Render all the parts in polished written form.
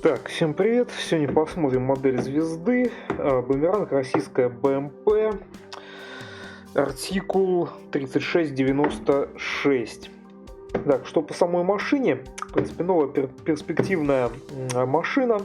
Так, всем привет! Сегодня посмотрим модель звезды. Бумеранг, российская БМП. Артикул 3696. Так, что по самой машине? В принципе, новая перспективная машина.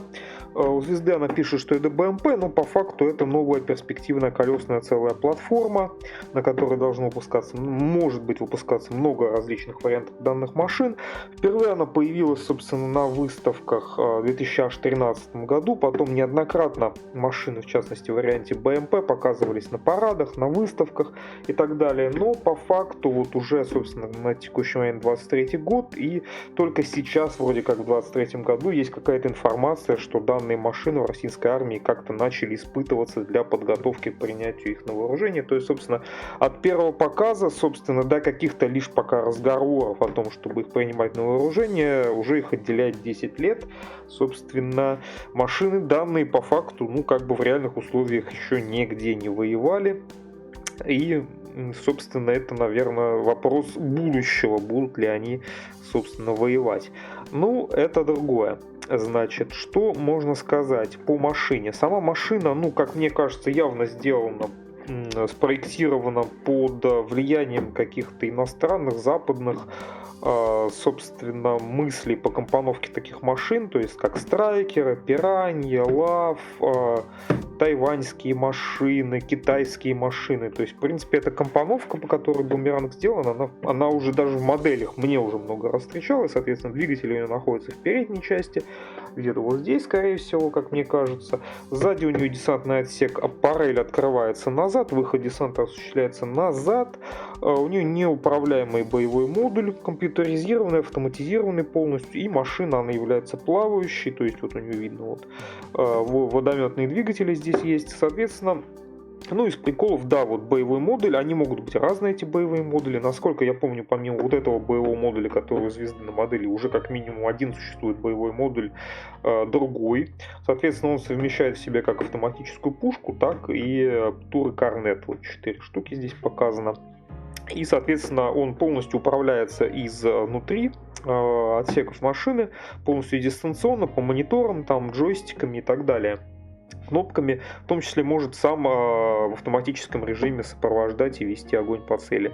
У звезды она пишет, что это БМП, но по факту это новая перспективная колесная целая платформа, на которой должно выпускаться, может быть выпускаться много различных вариантов данных машин. Впервые она появилась, собственно, на выставках в 2013 году, потом неоднократно машины, в частности в варианте БМП, показывались на парадах, на выставках и так далее. Но по факту вот уже, собственно, на текущий момент 23 год, и только сейчас, вроде как в 23 году, есть какая-то информация, что данные машины в российской армии как-то начали испытываться для подготовки к принятию их на вооружение. То есть, собственно, от первого показа, собственно, до каких-то лишь пока разговоров о том, чтобы их принимать на вооружение, уже их отделяет 10 лет. Собственно, машины данные по факту, как бы в реальных условиях еще нигде не воевали. И, собственно, это, наверное, вопрос будущего, будут ли они, собственно, воевать. Это другое. Значит, что можно сказать по машине? Сама машина, как мне кажется, явно сделана, спроектирована под влиянием каких-то иностранных, западных, собственно, мыслей по компоновке таких машин, то есть как страйкеры, пиранья, лав, тайваньские машины, китайские машины. То есть, в принципе, эта компоновка, по которой Бумеранг сделан, она уже даже в моделях мне уже много раз встречалась. Соответственно, двигатель у нее находится в передней части, где-то вот здесь, скорее всего, как мне кажется. Сзади у нее десантный отсек, аппарель открывается назад, выход десанта осуществляется назад. У нее неуправляемый боевой модуль, компьютеризированный, автоматизированный полностью, и машина, она является плавающей, то есть вот у нее видно водометные двигатели здесь есть, соответственно. Из приколов, да, вот боевой модуль, они могут быть разные, эти боевые модули. Насколько я помню, помимо вот этого боевого модуля, который у звезды на модели, уже как минимум один существует боевой модуль другой. Соответственно, он совмещает в себе как автоматическую пушку, так и туры-корнет. Вот 4 штуки здесь показано. И, соответственно, он полностью управляется изнутри отсеков машины, полностью дистанционно, по мониторам, там, джойстиками и так далее. Кнопками, в том числе может сам в автоматическом режиме сопровождать и вести огонь по цели.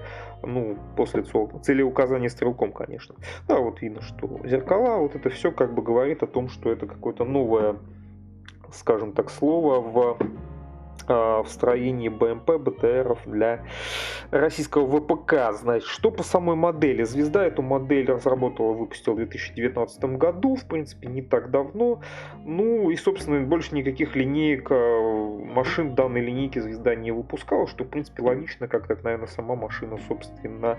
После целеуказания стрелком, конечно. Да, вот видно, что зеркала, вот это все как бы говорит о том, что это какое-то новое, скажем так, слово в строении БМП, БТРов для российского ВПК. Значит, что по самой модели? Звезда эту модель разработала, выпустила в 2019 году, в принципе, не так давно. И, собственно, больше никаких линеек машин данной линейки звезда не выпускала, что, в принципе, логично, как так, наверное, сама машина, собственно,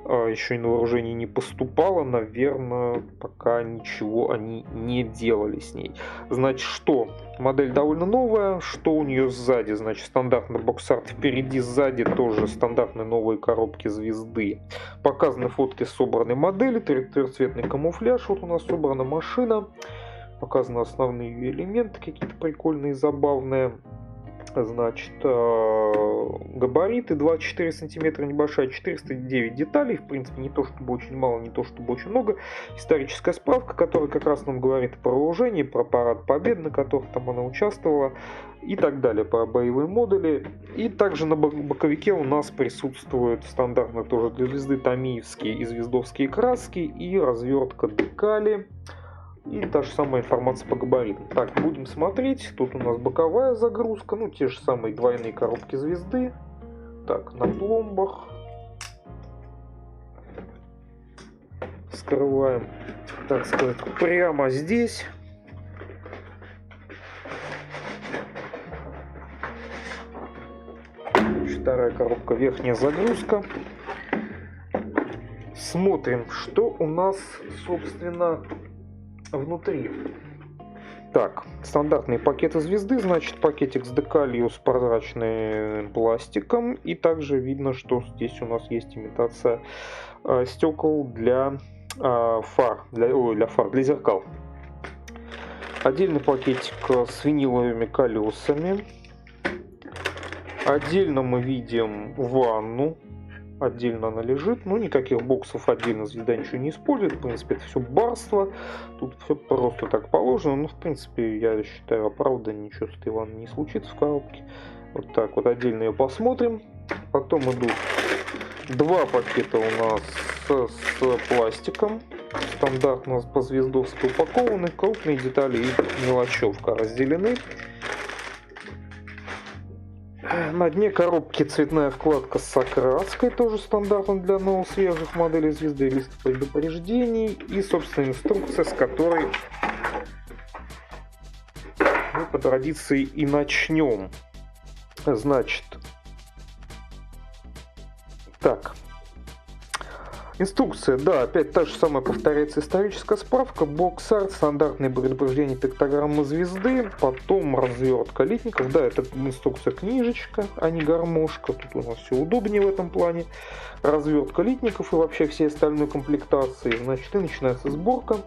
еще и на вооружение не поступала, наверное, пока ничего они не делали с ней. Значит, что? Модель довольно новая. Что у нее сзади? Значит, стандартный бокс-арт впереди, сзади тоже стандартные новые коробки звезды. Показаны фотки собранной модели, трехцветный камуфляж. Вот у нас собрана машина. Показаны основные ее элементы, какие-то прикольные, забавные. Значит, габариты 24 сантиметра, небольшая, 409 деталей, в принципе, не то чтобы очень мало, не то чтобы очень много. Историческая справка, которая как раз нам говорит про вооружение, про парад Победы, на которых там она участвовала, и так далее, про боевые модули. И также на боковике у нас присутствуют стандартно тоже для звезды томиевские и звездовские краски, и развертка декали. И та же самая информация по габаритам. Так, будем смотреть. Тут у нас боковая загрузка. Те же самые двойные коробки звезды. Так, на пломбах. Скрываем, так сказать, прямо здесь. Вторая коробка, верхняя загрузка. Смотрим, что у нас, собственно, внутри. Так, стандартные пакеты звезды, значит, пакетик с декалью с прозрачным пластиком, и также видно, что здесь у нас есть имитация стекол для фар, для зеркал. Отдельный пакетик с виниловыми колесами. Отдельно мы видим ванну отдельно она лежит, но никаких боксов отдельно звезда ничего не использует, в принципе, это все барство, тут все просто так положено, но, в принципе, я считаю, оправданно, ничего с этой ванной не случится в коробке. Вот так вот отдельно ее посмотрим. Потом идут два пакета у нас с пластиком, стандартно по звездовски упакованы, крупные детали и мелочевка разделены. На дне коробки цветная вкладка с окраской, тоже стандартно для новых свежих моделей звезды, лист предупреждений и, собственно, инструкция, с которой мы по традиции и начнем. Значит, так. Инструкция, да, опять та же самая повторяется историческая справка, бокс-арт, стандартные предупреждения пиктограммы звезды, потом развертка литников, да, это инструкция книжечка, а не гармошка, тут у нас все удобнее в этом плане, развертка литников и вообще все остальные комплектации, значит, и начинается сборка.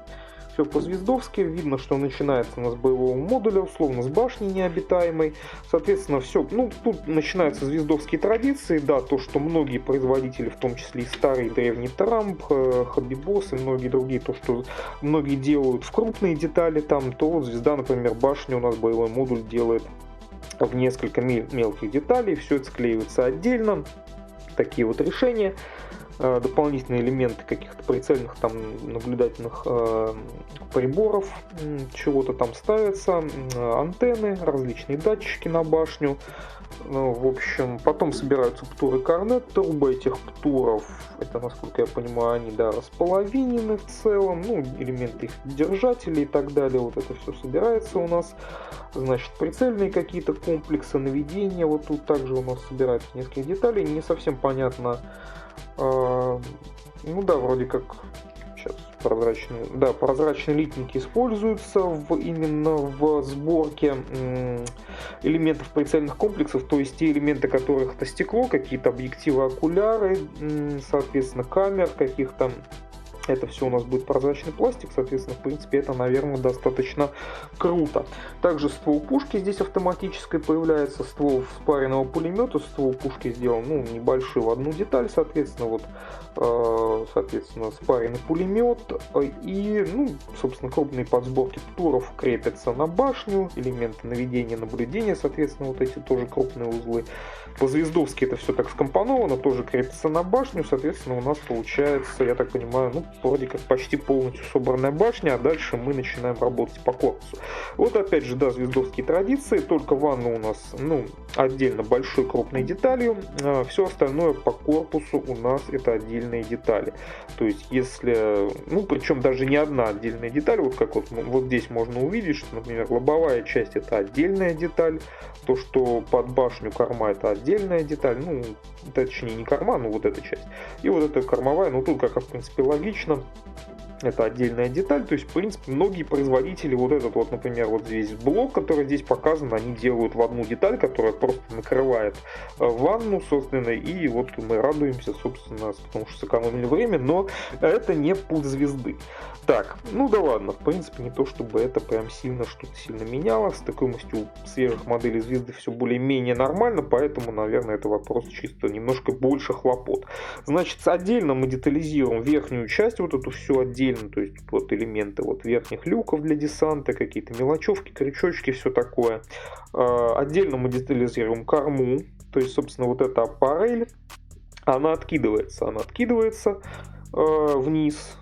Все по-звездовски, видно, что начинается у нас с боевого модуля, условно с башни необитаемой. Соответственно, все, ну, тут начинаются звездовские традиции, да, то, что многие производители, в том числе и старый древний Трамп, Хоббибосс и многие другие, то, что многие делают в крупные детали там, то вот звезда, например, башня у нас боевой модуль делает в несколько мелких деталей, все это склеивается отдельно. Такие вот решения. Дополнительные элементы каких-то прицельных там наблюдательных приборов, чего-то там ставятся, антенны, различные датчики на башню. В общем, потом собираются птуры корнет, трубы этих птуров, это, насколько я понимаю, они, да, располовинены в целом, ну, элементы их держателей и так далее, вот это все собирается у нас. Значит, прицельные какие-то комплексы наведения, вот тут также у нас собирается несколько деталей, не совсем понятно. Ну да, вроде как сейчас прозрачные литники используются именно в сборке элементов прицельных комплексов, то есть те элементы, которых это стекло, какие-то объективы, окуляры, соответственно, камер каких-то. Это все у нас будет прозрачный пластик, соответственно, в принципе, это, наверное, достаточно круто. Также ствол пушки здесь автоматической появляется, ствол спаренного пулемета, ствол пушки сделан, ну, небольшой в одну деталь, соответственно, вот, спаренный пулемет и, ну, собственно, крупные подсборки птуров крепятся на башню, элементы наведения, наблюдения, соответственно, вот эти тоже крупные узлы. По-звездовски это все так скомпоновано, тоже крепится на башню, соответственно, у нас получается, я так понимаю, ну, вроде как почти полностью собранная башня, а дальше мы начинаем работать по корпусу. Вот опять же, да, звездовские традиции, только ванна у нас, ну, отдельно большой крупной деталью, все остальное по корпусу у нас это отдельные детали. То есть, если, ну, причем даже не одна отдельная деталь, вот как вот здесь можно увидеть, что, например, лобовая часть это отдельная деталь, то, что под башню корма это отдельная деталь, ну, точнее не корма, но вот эта часть. И вот эта кормовая, ну тут как в принципе логично, это отдельная деталь, то есть в принципе многие производители вот этот вот, например, вот здесь блок, который здесь показан, они делают в одну деталь, которая просто накрывает ванну, собственно, и вот мы радуемся, собственно, потому что сэкономили время, но это не путь звезды. Так, ну да ладно, в принципе не то чтобы это прям что-то сильно меняло, с стыкуемостью свежих моделей звезды все более-менее нормально, поэтому, наверное, это вопрос чисто немножко больше хлопот. Значит, отдельно мы детализируем верхнюю часть, вот эту всю отдельно, то есть вот элементы вот верхних люков для десанта, какие-то мелочевки, крючочки, все такое. Отдельно мы детализируем корму, то есть, собственно, вот эта аппарель, она откидывается вниз.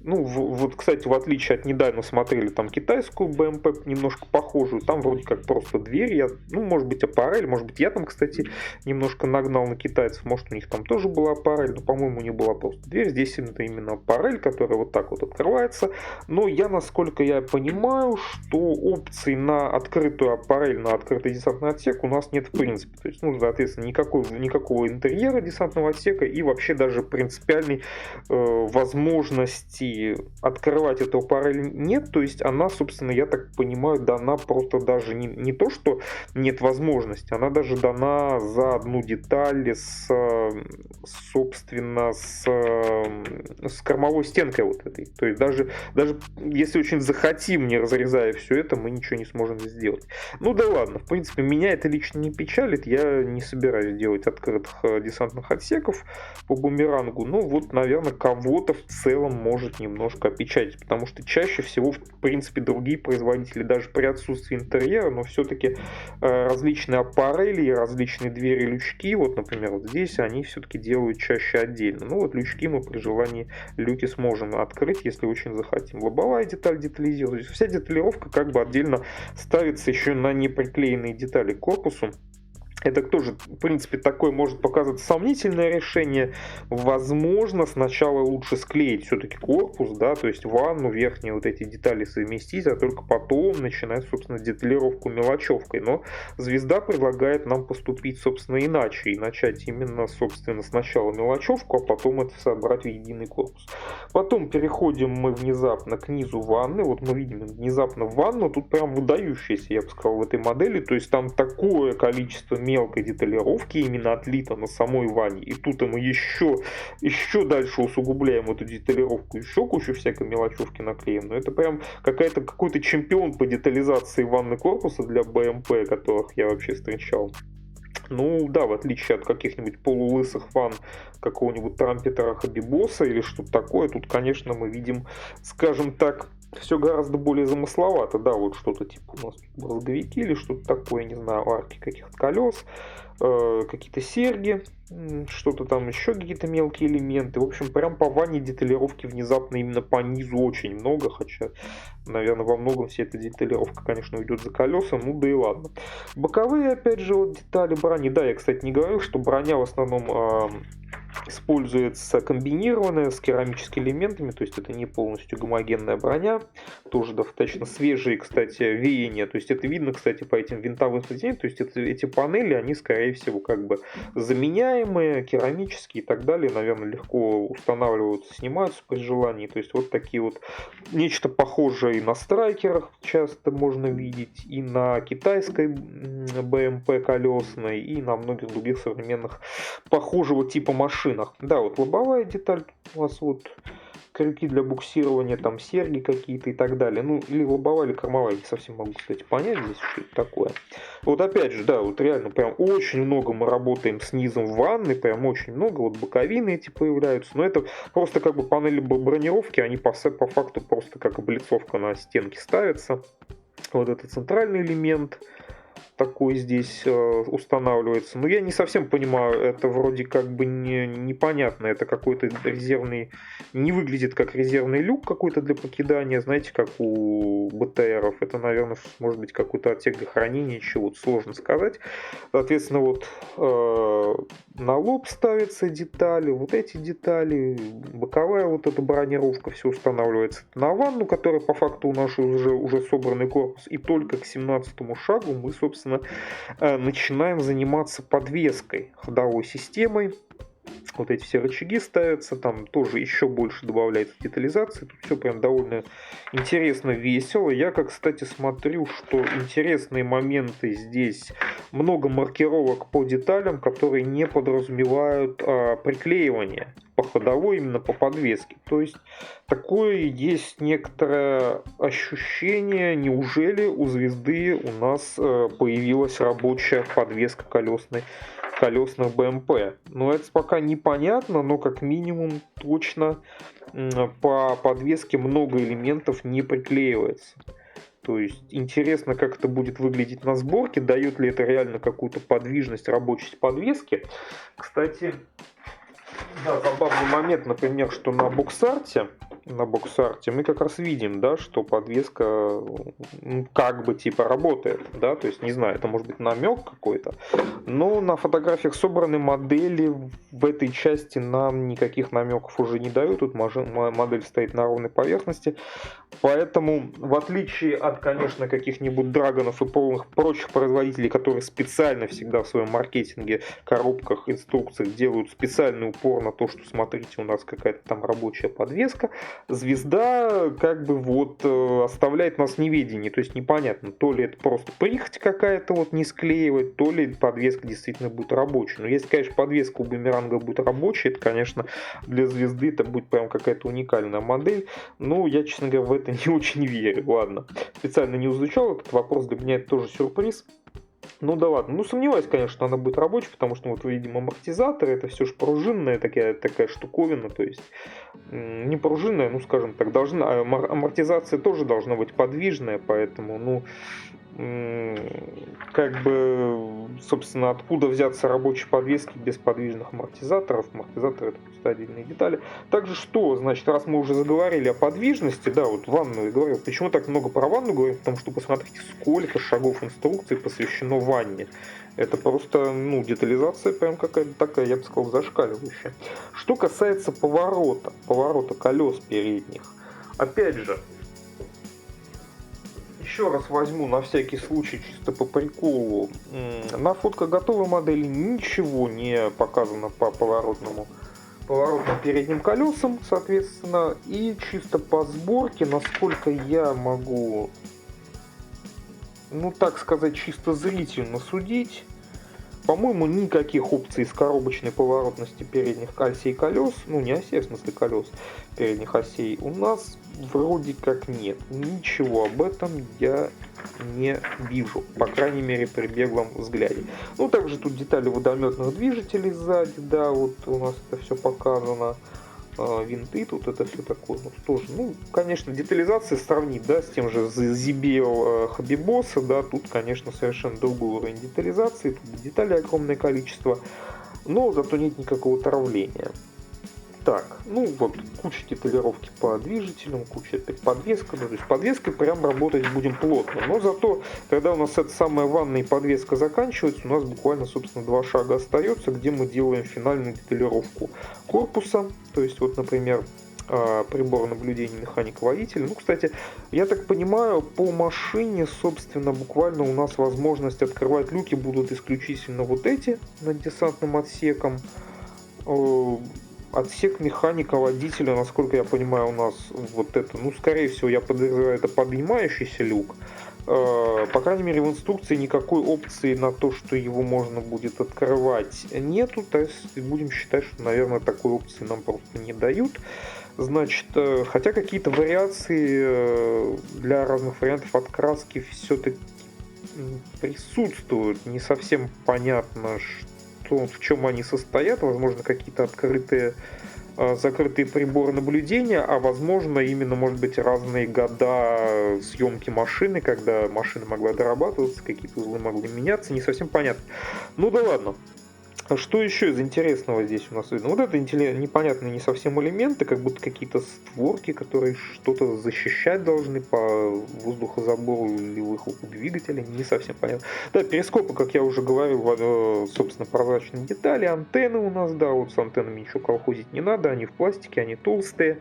Ну, вот, кстати, в отличие от недавно смотрели там китайскую БМП, немножко похожую, там вроде как просто дверь, ну, может быть, аппарель, может быть, я там, кстати, немножко нагнал на китайцев, может, у них там тоже была аппарель, но, по-моему, у них была просто дверь, здесь это именно аппарель, которая вот так вот открывается, но я, насколько я понимаю, что опций на открытую аппарель, на открытый десантный отсек у нас нет в принципе, то есть, ну, соответственно, никакого интерьера десантного отсека и вообще даже принципиальной возможности и открывать эту аппарель нет, то есть она, собственно, я так понимаю, дана просто даже не то, что нет возможности, она даже дана за одну деталь собственно, с кормовой стенкой вот этой. То есть даже если очень захотим, не разрезая все это, мы ничего не сможем сделать. Ну да ладно, в принципе, меня это лично не печалит, я не собираюсь делать открытых десантных отсеков по бумерангу, ну вот, наверное, кого-то в целом может немножко опечалить, потому что чаще всего, в принципе, другие производители, даже при отсутствии интерьера, но все-таки различные аппарели, различные двери, лючки, вот, например, вот здесь они все-таки делают чаще отдельно. Ну вот лючки мы при желании люки сможем открыть, если очень захотим. Лобовая деталь детализируется. Вся деталировка как бы отдельно ставится еще на неприклеенные детали к корпусу. Это тоже, в принципе, такое может показаться сомнительное решение. Возможно, сначала лучше склеить все-таки корпус, да, то есть ванну, верхние вот эти детали совместить, а только потом начинать, собственно, деталировку мелочевкой. Но звезда предлагает нам поступить, собственно, иначе. И начать именно, собственно, сначала мелочевку, а потом это собрать в единый корпус. Потом переходим мы внезапно к низу ванны. Вот мы видим внезапно ванну. Тут прям выдающаяся, я бы сказал, в этой модели. То есть там такое количество мелкой деталировки именно отлито на самой ванне. И тут мы еще дальше усугубляем эту деталировку, еще кучу всякой мелочевки наклеим. Но это прям какой-то чемпион по детализации ванны корпуса для БМП, которых я вообще встречал. Ну да, в отличие от каких-нибудь полулысых ванн какого-нибудь Трампетера Хабибоса или что-то такое, тут, конечно, мы видим, скажем так, все гораздо более замысловато, да, вот что-то типа у нас тут мозговики или что-то такое, не знаю, арки каких-то колес, какие-то серьги, что-то там еще, какие-то мелкие элементы. В общем, прям по ванне деталировки внезапно именно по низу очень много, хотя, наверное, во многом вся эта деталировка, конечно, уйдет за колеса, ну да и ладно. Боковые, опять же, вот детали брони. Да, я, кстати, не говорил, что броня в основном используется комбинированная с керамическими элементами, то есть это не полностью гомогенная броня, тоже достаточно свежие, кстати, веяния, то есть это видно, кстати, по этим винтовым соединениям, то есть эти панели, они, скорее всего, как бы заменяемые, керамические и так далее, наверное, легко устанавливаются, снимаются при желании, то есть вот такие вот, нечто похожее и на страйкерах часто можно видеть, и на китайской БМП колесной, и на многих других современных похожего типа машин. Да, вот лобовая деталь у вас вот крюки для буксирования, там серьги какие-то и так далее. Ну, или лобовая, или кормовая, не совсем могу, кстати, понять здесь, что это такое. Вот опять же, да, вот реально прям очень много мы работаем с низом ванны, прям очень много, вот боковины эти появляются, но это просто как бы панели бронировки, они по факту просто как облицовка на стенке ставятся. Вот это центральный элемент такой здесь устанавливается. Но я не совсем понимаю, это вроде как бы непонятно. Это какой-то резервный... Не выглядит как резервный люк какой-то для покидания, знаете, как у БТРов. Это, наверное, может быть какой-то отсек для хранения чего-то, сложно сказать. Соответственно, вот на лоб ставятся детали, вот эти детали, боковая вот эта бронировка, все устанавливается на ванну, которая по факту у нас уже собранный корпус. И только к 17-му шагу мы, собственно, начинаем заниматься подвеской ходовой системой. Вот эти все рычаги ставятся, там тоже еще больше добавляется детализации. Тут все прям довольно интересно, весело. Я, как, кстати, смотрю, что интересные моменты здесь. Много маркировок по деталям, которые не подразумевают приклеивание по ходовой, именно по подвеске. То есть такое есть некоторое ощущение, неужели у звезды у нас появилась рабочая подвеска колесных БМП. Но это пока непонятно, но как минимум точно по подвеске много элементов не приклеивается. То есть интересно, как это будет выглядеть на сборке, дает ли это реально какую-то подвижность, рабочесть подвески. Кстати, да, забавный момент, например, что на боксарте мы как раз видим, да, что подвеска как бы типа работает, да, то есть не знаю, это может быть намек какой-то, но на фотографиях собранной модели в этой части нам никаких намеков уже не дают, тут модель стоит на ровной поверхности, поэтому в отличие от, конечно, каких-нибудь драгонов и прочих производителей, которые специально всегда в своем маркетинге, коробках, инструкциях делают специальный упор на то, что смотрите, у нас какая-то там рабочая подвеска, звезда как бы вот оставляет нас в неведении. То есть непонятно, то ли это просто прихоть какая-то вот не склеивать, то ли подвеска действительно будет рабочей. Но если, конечно, подвеска у бумеранга будет рабочей, это, конечно, для звезды это будет прям какая-то уникальная модель. Но я, честно говоря, в это не очень верю. Ладно, специально не изучал этот вопрос, для меня это тоже сюрприз. Ну да ладно, ну сомневаюсь, конечно, что она будет рабочей, потому что вот мы видим амортизаторы, это все же пружинная такая штуковина, то есть не пружинная, ну скажем так, амортизация тоже должна быть подвижная, поэтому, ну, как бы, собственно, откуда взяться рабочие подвески без подвижных амортизаторов? Амортизаторы — это просто отдельные детали. Также что, значит, раз мы уже заговорили о подвижности, да, вот ванную говорил, почему так много про ванну говорим? Потому что посмотрите, сколько шагов инструкции посвящено ванне. Это просто, ну, детализация прям какая-то такая, я бы сказал, зашкаливающая. Что касается поворота колес передних, опять же, еще раз возьму на всякий случай, чисто по приколу. На фотках готовой модели ничего не показано по поворотным передним колесам, соответственно. И чисто по сборке, насколько я могу, ну так сказать, чисто зрительно судить, по-моему, никаких опций с коробочной поворотности передних осей колес, ну не осей, в смысле колес передних осей, у нас вроде как нет. Ничего об этом я не вижу, по крайней мере при беглом взгляде. Ну также тут детали водометных движителей сзади, да, вот у нас это все показано. Винты, тут это все такое, ну, тоже, ну, конечно, детализация сравнить, да, с тем же ZBL Хабибоса, да, тут, конечно, совершенно другой уровень детализации, тут деталей огромное количество, но зато нет никакого травления. Так, ну вот, куча деталировки по движителям, куча опять подвеска, ну, то есть подвеской прям работать будем плотно, но зато, когда у нас эта самая ванна и подвеска заканчивается, у нас буквально, собственно, 2 шага остается, где мы делаем финальную деталировку корпуса, то есть вот, например, прибор наблюдения механика-водителя. Ну, кстати, я так понимаю, по машине, собственно, буквально у нас возможность открывать люки будут исключительно вот эти над десантным отсеком. Отсек механика-водителя, насколько я понимаю, у нас вот это, ну, скорее всего, я подозреваю, это поднимающийся люк. По крайней мере, в инструкции никакой опции на то, что его можно будет открывать, нету. То есть будем считать, что, наверное, такой опции нам просто не дают. Значит, хотя какие-то вариации для разных вариантов откраски все-таки присутствуют. Не совсем понятно, в чем они состоят. Возможно, какие-то закрытые приборы наблюдения, а возможно, именно, может быть, разные года съемки машины, когда машина могла дорабатываться, какие-то узлы могли меняться, не совсем понятно. Ну да ладно. Что еще из интересного здесь у нас видно? Вот это непонятные не совсем элементы, как будто какие-то створки, которые что-то защищать должны по воздухозабору или выхлопу двигателя, не совсем понятно. Да, перископы, как я уже говорил, собственно, прозрачные детали, антенны у нас, да, вот с антеннами ничего колхозить не надо, они в пластике, они толстые.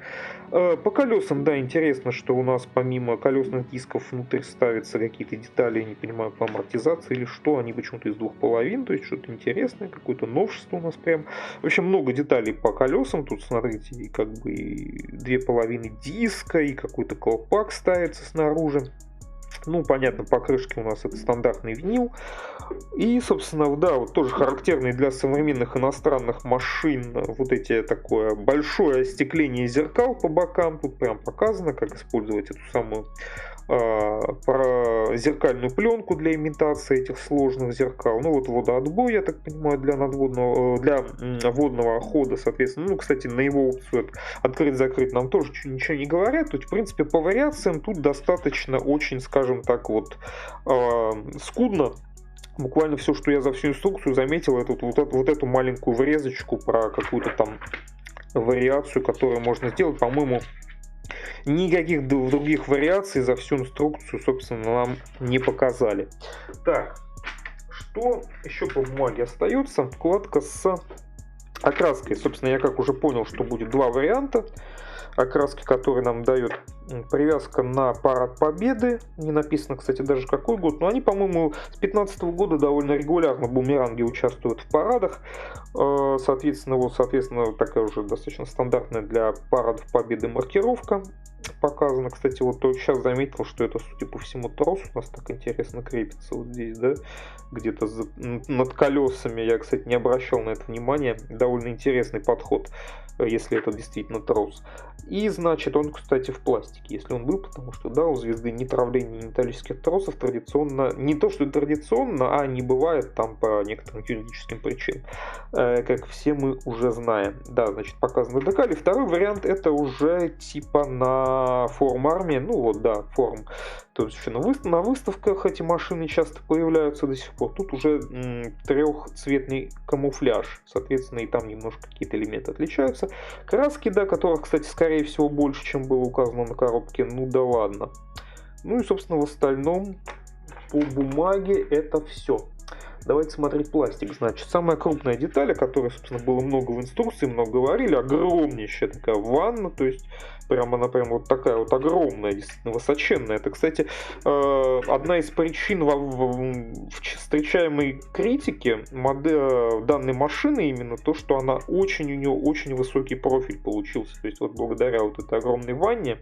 По колесам, да, интересно, что у нас помимо колесных дисков внутрь ставятся какие-то детали, я не понимаю, по амортизации или что, они почему-то из 2 половин, то есть что-то интересное, какое-то новшество у нас прям. В общем, много деталей по колесам, тут, смотрите, и как бы 2 половины диска, и какой-то колпак ставится снаружи. Ну, понятно, по крышке у нас это стандартный винил. И, собственно, да, вот тоже характерный для современных иностранных машин вот эти такое большое остекление зеркал по бокам. Тут прям показано, как использовать эту самую зеркальную пленку для имитации этих сложных зеркал. Ну вот водоотбой, я так понимаю, для водного хода, соответственно. Ну, кстати, на его опцию открыть-закрыть нам тоже ничего не говорят. То есть, в принципе, по вариациям тут достаточно очень, скажем так, вот скудно. Буквально все, что я за всю инструкцию заметил, это вот эту маленькую врезочку про какую-то там вариацию, которую можно сделать. По-моему, никаких других вариаций за всю инструкцию, собственно, нам не показали. Так, что еще по бумаге остается? Вкладка с окраской. Собственно, я как уже понял, что будет 2 варианта. окраски, которые нам дает привязка на парад Победы. Не написано, кстати, даже какой год, но они, по-моему, с 2015 года довольно регулярно бумеранги участвуют в парадах. Соответственно, такая уже достаточно стандартная для парадов Победы маркировка показана. Кстати, вот сейчас заметил, что это, судя по всему, трос у нас так интересно крепится вот здесь, да, где-то над колесами. Я, кстати, не обращал на это внимания. Довольно интересный подход, если это действительно трос. И, значит, он, кстати, в пластике, если он был, потому что, да, у звезды ни травления, ни металлических тросов традиционно, не то что традиционно, а не бывает там по некоторым юридическим причинам, как все мы уже знаем. Да, значит, показаны декали. Второй вариант — это уже типа на форум армии, ну вот, да, форум. То есть еще на выставках эти машины часто появляются до сих пор. Тут уже трехцветный камуфляж, соответственно, и там немножко какие-то элементы отличаются. Краски, да, которых, кстати, скорее всего больше, чем было указано на коробке, ну да ладно. Ну и, собственно, в остальном по бумаге это все. Давайте смотреть пластик. Значит, самая крупная деталь, о которой, собственно, было много в инструкции, много говорили, огромнейшая такая ванна, то есть она прям вот такая вот огромная, действительно высоченная. Это, кстати, одна из причин в встречаемой критике данной машины именно то, что она у нее очень высокий профиль получился. То есть вот благодаря вот этой огромной ванне,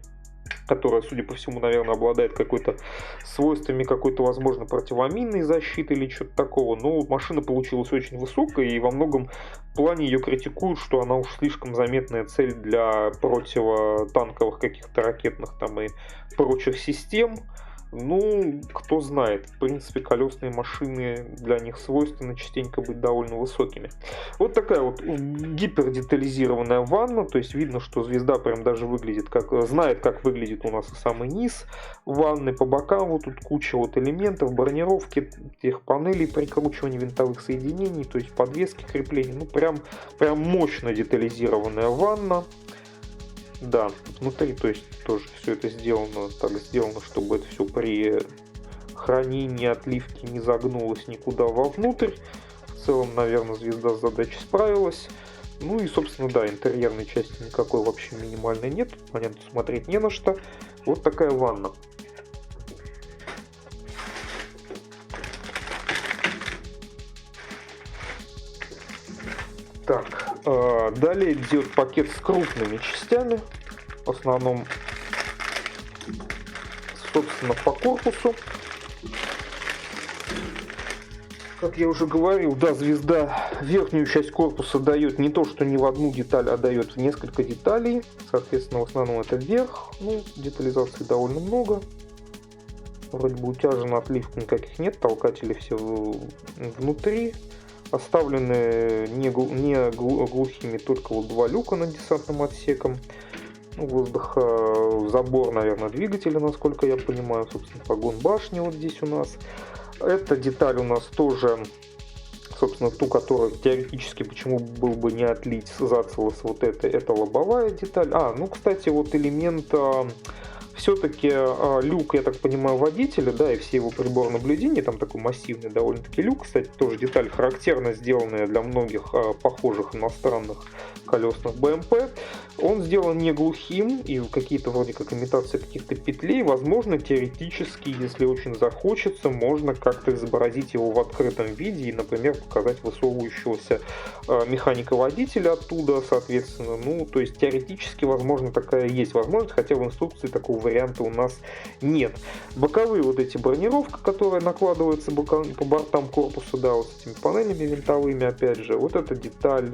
которая, судя по всему, наверное, обладает какой-то свойствами какой-то, возможно, противоминной защиты или что-то такого. Но машина получилась очень высокой, и во многом плане ее критикуют, что она уж слишком заметная цель для противотанковых каких-то ракетных там и прочих систем. Ну, кто знает. В принципе, колесные машины, для них свойственно частенько быть довольно высокими. Вот такая вот гипердетализированная ванна. То есть видно, что звезда прям даже выглядит знает, как выглядит у нас и самый низ ванны. По бокам вот тут куча вот элементов, бронировки, тех панелей, прикручивания винтовых соединений, то есть подвески, крепления. Ну, прям мощно детализированная ванна. Да, внутри, то есть тоже все это сделано, чтобы это все при хранении, отливке не загнулось никуда вовнутрь. В целом, наверное, звезда с задачей справилась. Ну и, собственно, да, интерьерной части никакой вообще минимальной нет. Понятно, смотреть не на что. Вот такая ванна. Так, далее идет пакет с крупными частями, в основном, собственно, по корпусу. Как я уже говорил, да, звезда верхнюю часть корпуса дает не то, что не в одну деталь, а дает в несколько деталей. Соответственно, в основном это верх. Ну, детализации довольно много. Вроде бы утяжена, отливок никаких нет, толкатели все внутри. Оставлены не глухими только вот два люка над десантным отсеком. Воздухозабор, наверное, двигателя, насколько я понимаю. Собственно, погон башни вот здесь у нас. Эта деталь у нас тоже, собственно, ту, которую теоретически почему был бы не отлить зацелос, вот это лобовая деталь. Ну, кстати, вот элемент... Все-таки люк, я так понимаю, водителя, да, и все его приборы наблюдения, там такой массивный довольно-таки люк, кстати, тоже деталь характерно сделанная для многих похожих иностранных колесных БМП. Он сделан не глухим, и какие-то вроде как имитации каких-то петлей. Возможно, теоретически, если очень захочется, можно как-то изобразить его в открытом виде и, например, показать высовывающегося механика-водителя оттуда, соответственно. Ну, то есть теоретически, возможно, такая есть возможность, хотя в инструкции такого варианта у нас нет. Боковые вот эти бронировка, которая накладывается по бортам корпуса, да, вот с этими панелями винтовыми, опять же, вот эта деталь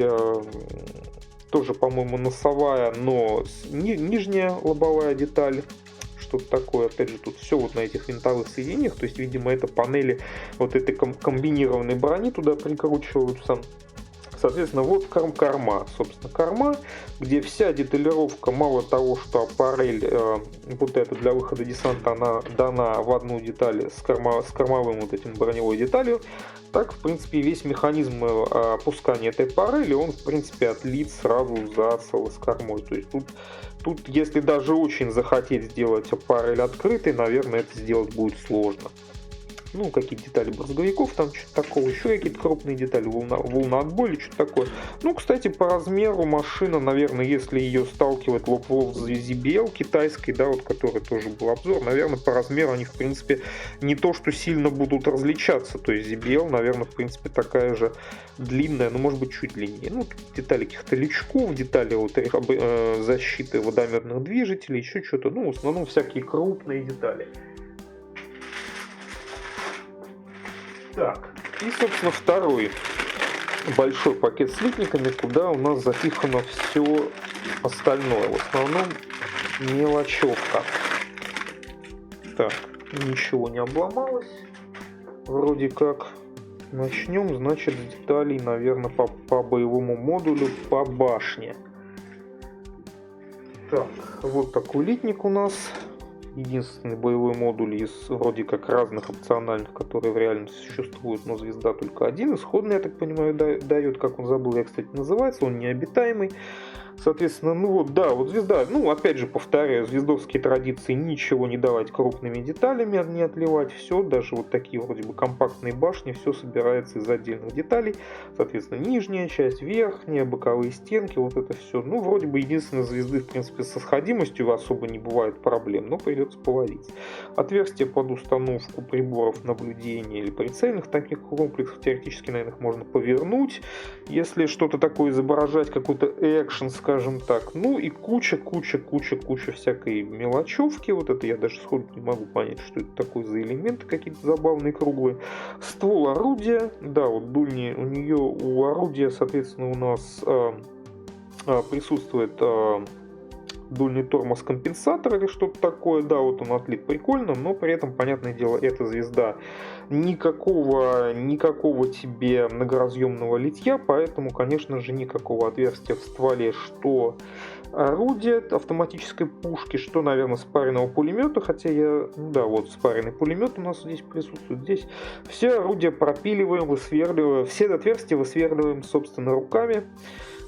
тоже, по-моему, носовая, но нижняя лобовая деталь, что-то такое, опять же, тут все вот на этих винтовых соединениях, то есть, видимо, это панели вот этой комбинированной брони туда прикручиваются. Соответственно, вот корма, собственно, корма, где вся деталировка, мало того, что аппарель вот эта для выхода десанта, она дана в одну деталь с кормовым вот этим броневой деталью, так, в принципе, весь механизм опускания этой аппарели, он, в принципе, отлит сразу за с кормой. То есть тут, если даже очень захотеть сделать аппарель открытой, наверное, это сделать будет сложно. Ну, какие-то детали брызговиков, там что-то такого, еще какие-то крупные детали, волноотбой или что-то такое. Ну, кстати, по размеру машина, наверное, если ее сталкивать лоб в лоб с ZBL китайской, да, вот который тоже был обзор, наверное, по размеру они, в принципе, не то, что сильно будут различаться. То есть ZBL, наверное, в принципе, такая же длинная, ну, может быть, чуть длиннее. Ну, детали каких-то лючков, детали вот, защиты водометных движителей, еще что-то. Ну, в основном всякие крупные детали. Так, и, собственно, второй большой пакет с литниками, куда у нас запихано все остальное. В основном мелочевка. Так, ничего не обломалось. Вроде как. Начнем, значит, с деталей, наверное, по боевому модулю, по башне. Так, вот такой литник у нас. Единственный боевой модуль из вроде как разных опциональных, которые в реальности существуют, но звезда только один. Исходный, я так понимаю, дает, как он забыл, я, кстати, называется, он необитаемый. Соответственно, ну вот, да, вот звезда, ну, опять же, повторяю, звездовские традиции ничего не давать крупными деталями, не отливать, все, даже вот такие вроде бы компактные башни, все собирается из отдельных деталей, соответственно, нижняя часть, верхняя, боковые стенки, вот это все, ну, вроде бы единственной звезды, в принципе, со сходимостью особо не бывает проблем, но придется поводить. Отверстие под установку приборов наблюдения или прицельных таких комплексов, теоретически, наверное, их можно повернуть, если что-то такое изображать, какой-то экшен, скажем так. Ну и куча всякой мелочевки. Вот это я даже сходу не могу понять, что это такое за элементы какие-то забавные, круглые. Ствол орудия. Да, вот дульни у нее, у орудия, соответственно, у нас присутствует дульный тормоз-компенсатор или что-то такое. Да, вот он отлит прикольно, но при этом, понятное дело, эта звезда никакого тебе многоразъемного литья, поэтому, конечно же, никакого отверстия в стволе, что орудие автоматической пушки, что, наверное, спаренного пулемета, хотя да, вот спаренный пулемет у нас здесь присутствует. Здесь все орудия пропиливаем, высверливаем, все отверстия высверливаем, собственно, руками.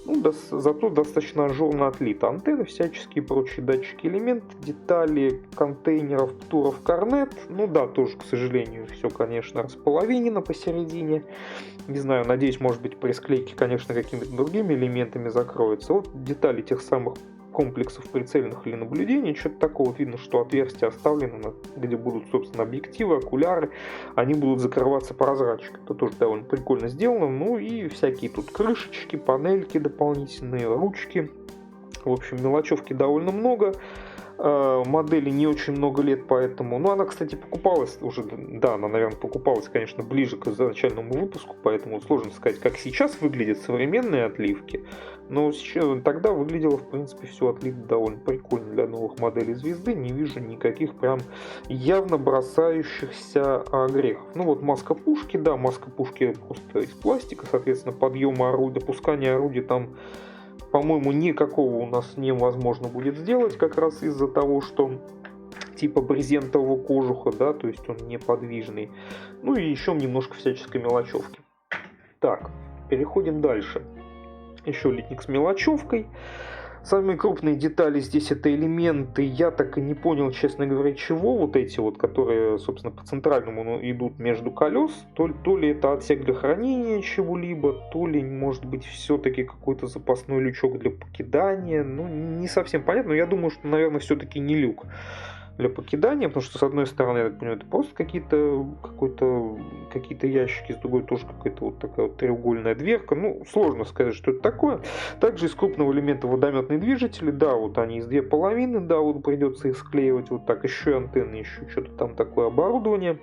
Ну, зато достаточно ажурно отлито. Антенны, всяческие прочие датчики, элементы, детали контейнеров, птуров, корнет. Ну да, тоже, к сожалению, все, конечно, располовинено посередине. Не знаю, надеюсь, может быть, при склейке, конечно, какими-то другими элементами закроется. Вот детали тех самых комплексов прицельных или наблюдений, что-то такого. Видно, что отверстия оставлены, где будут, собственно, объективы, окуляры, они будут закрываться прозрачкой. Это тоже довольно прикольно сделано. Ну и всякие тут крышечки, панельки дополнительные, ручки. В общем, мелочевки довольно много. Модели не очень много лет, поэтому... Ну, она, кстати, покупалась уже... Да, она, наверное, покупалась, конечно, ближе к изначальному выпуску, поэтому сложно сказать, как сейчас выглядят современные отливки. Но тогда выглядело, в принципе, все отлито довольно прикольно для новых моделей звезды. Не вижу никаких прям явно бросающихся грехов. Ну, вот маска пушки, да, маска пушки просто из пластика, соответственно, подъема орудия, допускания орудия там... По-моему, никакого у нас невозможно будет сделать, как раз из-за того, что типа брезентового кожуха, да, то есть он неподвижный. Ну и еще немножко всяческой мелочевки. Так, переходим дальше. Еще литник с мелочевкой. Самые крупные детали здесь это элементы, я так и не понял, честно говоря, чего. Вот эти вот, которые, собственно, по центральному идут между колес. То ли это отсек для хранения чего-либо, то ли, может быть, все-таки какой-то запасной лючок для покидания. Ну, не совсем понятно, но я думаю, что, наверное, все-таки не люк для покидания, потому что, с одной стороны, я так понимаю, это просто какие-то ящики, с другой тоже какая-то вот такая вот треугольная дверка. Ну, сложно сказать, что это такое. Также из крупного элемента водометные движители, да, вот они из две половины, да, вот придется их склеивать вот так, еще антенны, еще что-то там такое оборудование,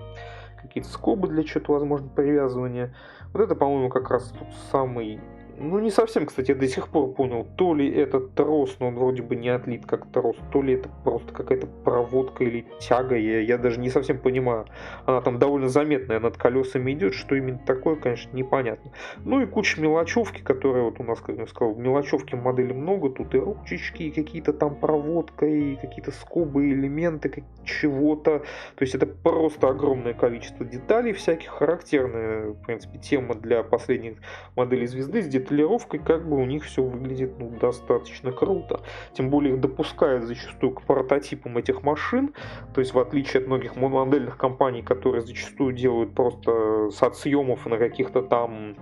какие-то скобы для чего-то, возможно, привязывания. Вот это, по-моему, как раз тут самый... Ну, не совсем, кстати, я до сих пор понял, то ли этот трос, но он вроде бы не отлит как трос, то ли это просто какая-то проводка или тяга, я даже не совсем понимаю. Она там довольно заметная, над колесами идет, что именно такое, конечно, непонятно. Ну и куча мелочевки, которая вот у нас, как я сказал, мелочевки модели много, тут и ручечки, и какие-то там проводка, и какие-то скобы, элементы чего-то. То есть это просто огромное количество деталей всяких, характерная, в принципе, тема для последних моделей звезды с деталями деталировкой как бы у них все выглядит достаточно круто. Тем более их допускают зачастую к прототипам этих машин. То есть в отличие от многих модельных компаний, которые зачастую делают просто с отсъемов на каких-то там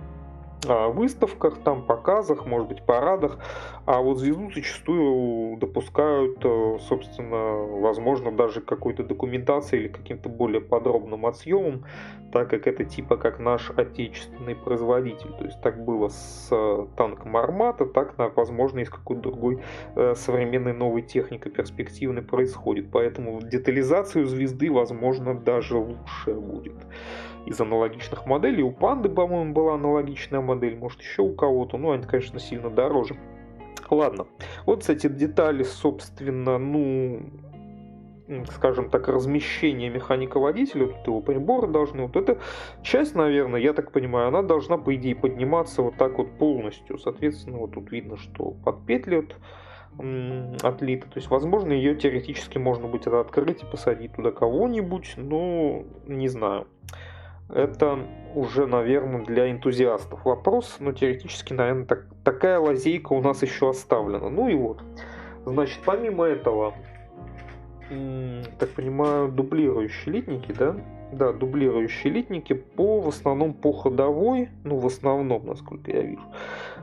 выставках, там показах, может быть, парадах, а вот звезду зачастую допускают, собственно, возможно, даже какой-то документации или каким-то более подробным отсъемом, так как это типа как наш отечественный производитель. То есть так было с танком Армата, так, возможно, и с какой-то другой современной новой техникой перспективной происходит. Поэтому детализацию звезды, возможно, даже лучше будет из аналогичных моделей. У Панды, по-моему, была аналогичная модель, может еще у кого-то, но они, конечно, сильно дороже. Ладно, вот эти детали, собственно, скажем так, размещение механика-водителя, тут его приборы должны, вот эта часть, наверное, я так понимаю, она должна, по идее, подниматься вот так вот полностью. Соответственно, вот тут видно, что под петли отлита. То есть, возможно, ее теоретически можно будет открыть и посадить туда кого-нибудь, но не знаю. Это уже, наверное, для энтузиастов вопрос, но теоретически, наверное, такая лазейка у нас еще оставлена. Ну и вот. Значит, помимо этого, так понимаю, дублирующие литники, да? Да, дублирующие литники в основном по ходовой, в основном, насколько я вижу.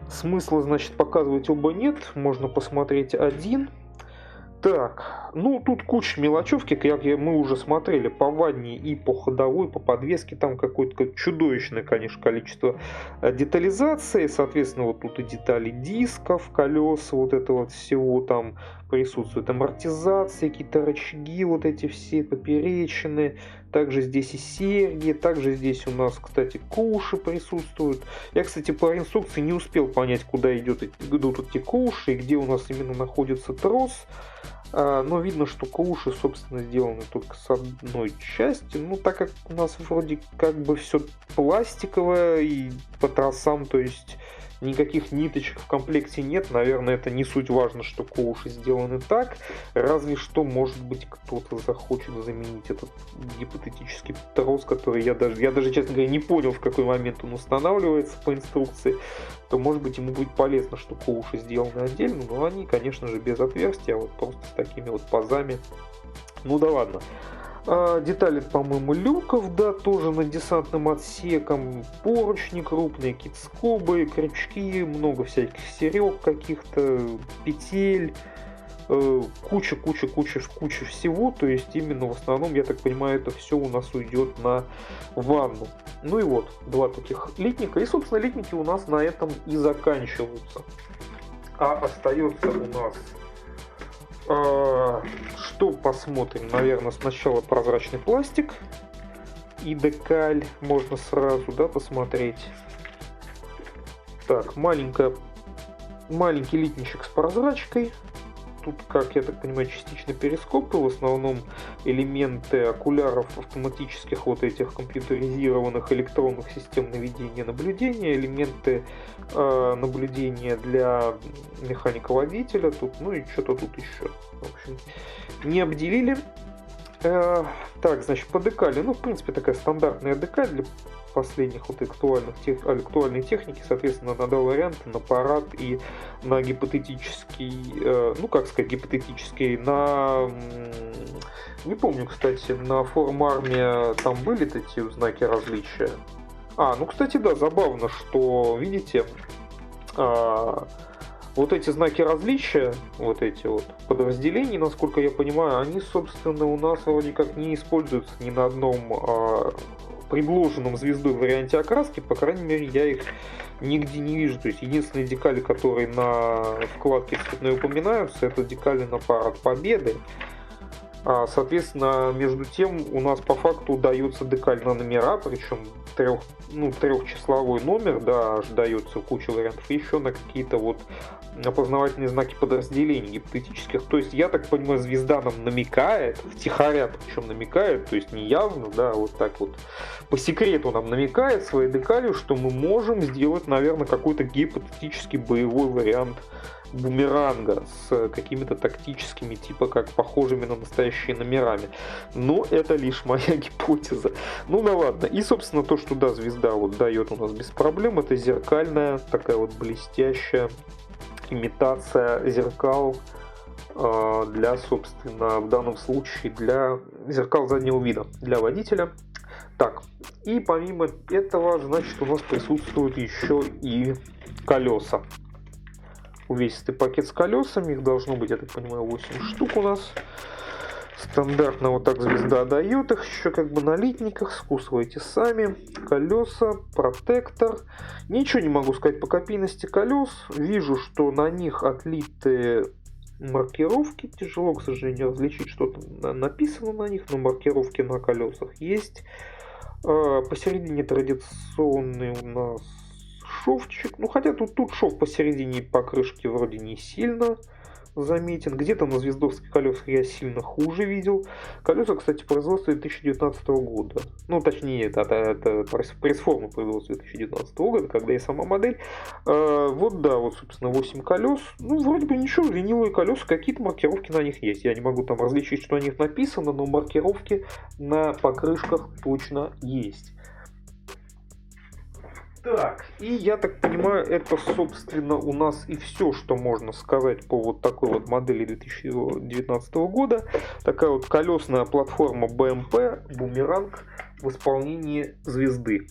Смысла, значит, показывать оба нет, можно посмотреть один. Так, тут куча мелочевки, как мы уже смотрели по ванне и по ходовой, по подвеске, там какое-то чудовищное, конечно, количество детализации, соответственно, вот тут и детали дисков, колес, вот это вот всего там присутствует, амортизация, какие-то рычаги, вот эти все поперечины, также здесь и серьги, также здесь у нас, кстати, куши присутствуют. Я, кстати, по инструкции не успел понять, куда идут эти куши и где у нас именно находится трос. Но видно, что куши, собственно, сделаны только с одной части. Так как у нас вроде как бы все пластиковое и по тросам, то есть никаких ниточек в комплекте нет. Наверное, это не суть важно, что куши сделаны так. Разве что, может быть, кто-то захочет заменить этот гипотетический трос, который я даже, честно говоря, не понял, в какой момент он устанавливается по инструкции. То, может быть, ему будет полезно, что куши сделаны отдельно, но они, конечно же, без отверстия, а вот просто с такими вот пазами. Да ладно. Детали, по-моему, люков, да, тоже над десантным отсеком, поручни крупные, какие-то скобы, крючки, много всяких серег каких-то, петель, куча всего, то есть именно в основном, я так понимаю, это все у нас уйдет на ванну. Ну и вот, два таких литника, и, собственно, литники у нас на этом и заканчиваются. А остается у нас... Что посмотрим? Наверное, сначала прозрачный пластик и декаль. Можно сразу, посмотреть. Так, маленький литничек с прозрачкой. Тут, как я так понимаю, частично перископы, в основном элементы окуляров автоматических вот этих компьютеризированных электронных систем наведения наблюдения, элементы наблюдения для механика-водителя, тут, и что-то тут еще. В общем, не обделили. Так, значит, по декали, в принципе, такая стандартная декаль для последних вот актуальной техники, соответственно, на два варианта, на парад и на гипотетический, не помню, кстати, на форм-арме там были эти знаки различия. Кстати, да, забавно, что, видите, вот эти знаки различия, вот эти вот подразделения, насколько я понимаю, они, собственно, у нас вроде как не используются ни на одном предложенном звездой варианте окраски, по крайней мере, я их нигде не вижу. То есть единственные декали, которые на вкладке цветной упоминаются, это декали на парад Победы. Соответственно, между тем у нас по факту дается декаль на номера, причем трехчисловой номер, да, аж дается куча вариантов, и еще на какие-то вот опознавательные знаки подразделений гипотетических. То есть, я так понимаю, звезда нам намекает, втихаря причем намекает, то есть не явно, да, вот так вот по секрету нам намекает своей декалью, что мы можем сделать, наверное, какой-то гипотетический боевой вариант бумеранга с какими-то тактическими, типа как похожими на настоящие номерами. Но это лишь моя гипотеза. Ну да ладно. И, собственно, то, что да, звезда вот дает у нас без проблем, это зеркальная, такая вот блестящая имитация зеркал для, собственно, в данном случае для зеркал заднего вида, для водителя. Так, и помимо этого, значит, у нас присутствуют еще и колеса. Увесистый пакет с колесами, их должно быть, я так понимаю, 8 штук у нас. Стандартно вот так звезда дает их, еще как бы на литниках, скусывайте сами. Колеса, протектор. Ничего не могу сказать по копийности колес. Вижу, что на них отлиты маркировки. Тяжело, к сожалению, различить, что там написано на них, но маркировки на колесах есть. Посередине традиционный у нас шовчик. Ну, хотя тут шов посередине покрышки вроде не сильно заметен. Где-то на звездовских колесах я сильно хуже видел. Колеса, кстати, производства 2019 года. Ну, точнее, это пресс-форма производства 2019 года, когда и сама модель. Вот, да, вот, собственно, 8 колес. Ну, вроде бы ничего, ленивые колеса, какие-то маркировки на них есть. Я не могу там различить, что на них написано, но маркировки на покрышках точно есть. Так, и я так понимаю, это, собственно, у нас и все, что можно сказать по вот такой вот модели 2019 года. Такая вот колесная платформа BMW Boomerang в исполнении звезды.